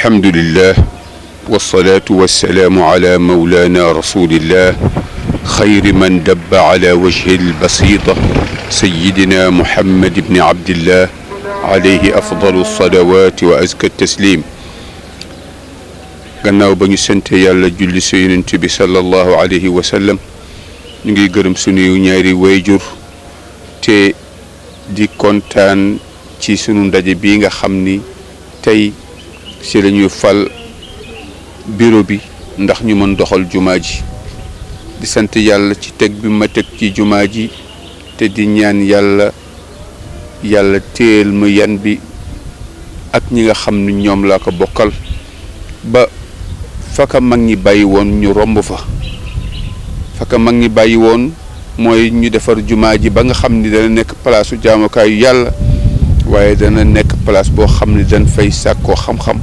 الحمد لله والصلاة والسلام على مولانا رسول الله خير من دب على وجه البسيطة سيدنا محمد بن عبد الله عليه أفضل الصلوات وأزكى التسليم. gannaaw ba ñu sant yàlla julli ci Yonent bi sallallahu alayhi wa sallam ñu ngi gërëm suñu ñaari wayjur te di kontaan ci sunu ndaje bi nga xam ni tey ci la ñuy fal bureau bi ndax ñu mën doxal jumaa ji di sant yàlla ci teg bi ma teg ci jumaa ji te di ñaan yàlla téel ma yan bi ak ñi nga xam ni ñoom laa ko bokkal ba faka mag ñi bàyyi woon ñu romb faka mag ñi bàyyi woon mooy ñu defar jumaa ji ba nga xam ni dana nekk palaasu jaamukaayu yàlla waaye dana nekk place boo xam ni dañ fay sàkkoo xam-xam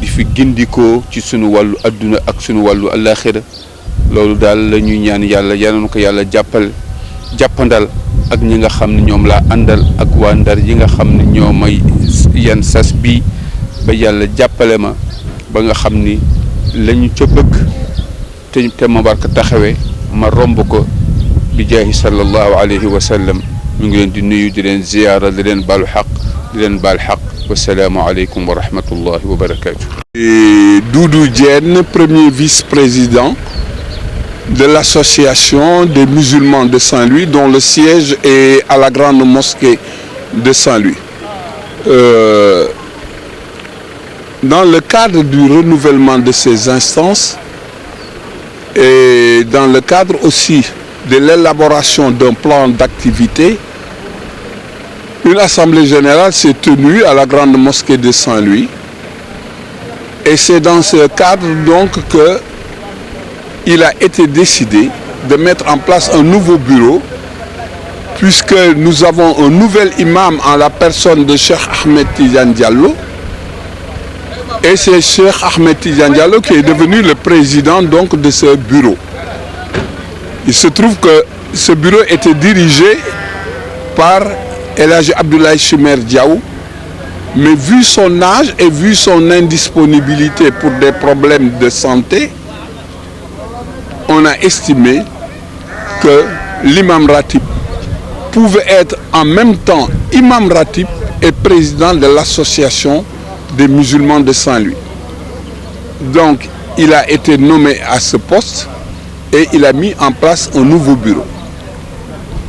di fi gindikoo ci sunu wàllu adduna ak sunu wàllu alaxira loolu daal la ñuy ñaan yàlla yal ko yàlla jàppandal ak ñi nga xam ne ñoom laa àndal ak waa Ndar yi nga xam ne ñoo may yan sas bii ba yàlla jàppale ma ba nga xam ni lañu ca bëgg te ma war ko taxawee ma romb ko bi jaahi sallallahu alayhi wa sallam ñu ngi leen di nuyu di leen ziyaara di leen baalu xaq di leen baal xaq wasalaamu aleykum wa rahmatullahi wa barakatuh. Doudou Diène, premier vice-président de l'association des musulmans de Saint-Louis, dont le siège est à la grande mosquée de Saint-Louis. Dans le cadre du renouvellement de ces instances et dans le cadre aussi de l'élaboration d'un plan d'activité, une assemblée générale s'est tenue à la grande mosquée de Saint-Louis et c'est dans ce cadre donc qu'il a été décidé de mettre en place un nouveau bureau puisque nous avons un nouvel imam en la personne de Cheikh Ahmed Tidiane Diallo. Et c'est Cheikh Ahmed Tidiane Diallo qui est devenu le président donc de ce bureau. Il se trouve que ce bureau était dirigé par El Hadji Abdoulaye Chimère Diaw, mais vu son âge et vu son indisponibilité pour des problèmes de santé, on a estimé que l'imam Ratib pouvait être en même temps imam Ratib et président de l'association des musulmans de Saint-Louis. Donc, il a été nommé à ce poste et il a mis en place un nouveau bureau.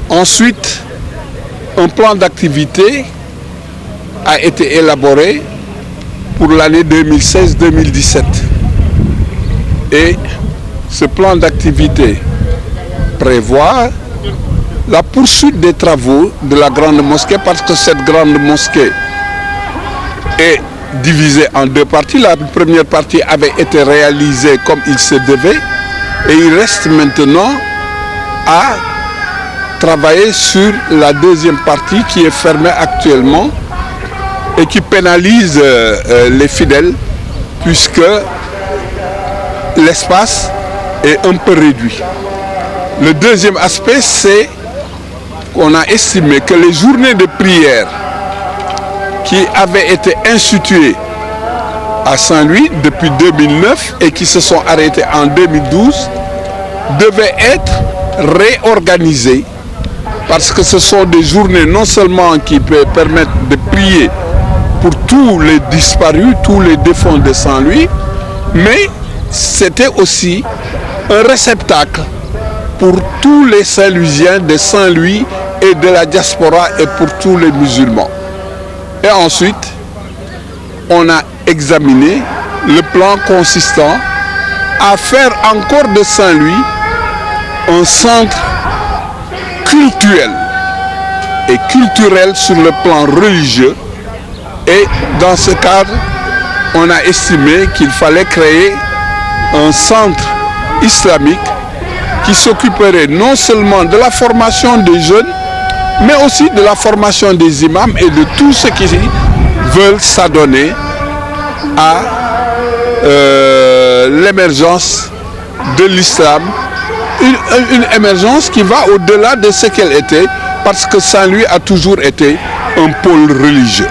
Ensuite, un plan d'activité a été élaboré pour l'année 2016-2017. Et ce plan d'activité prévoit la poursuite des travaux de la grande mosquée parce que cette grande mosquée est divisé en deux parties. La première partie avait été réalisée comme il se devait et il reste maintenant à travailler sur la deuxième partie qui est fermée actuellement et qui pénalise les fidèles puisque l'espace est un peu réduit. Le deuxième aspect, c'est qu'on a estimé que les journées de prière qui avaient été institués à Saint-Louis depuis 2009 et qui se sont arrêtés en 2012 devaient être réorganisées parce que ce sont des journées non seulement qui peuvent permettre de prier pour tous les disparus, tous les défunts de Saint-Louis, mais c'était aussi un réceptacle pour tous les Saint-Louisiens de Saint-Louis et de la diaspora et pour tous les musulmans. Et ensuite, on a examiné le plan consistant à faire encore de Saint-Louis un centre cultuel et culturel sur le plan religieux. Et dans ce cadre, on a estimé qu'il fallait créer un centre islamique qui s'occuperait non seulement de la formation des jeunes, mais aussi de la formation des imams et de tous ceux qui veulent s'adonner à l'émergence de l'islam, une émergence qui va au-delà de ce qu'elle était, parce que Saint-Louis a toujours été un pôle religieux.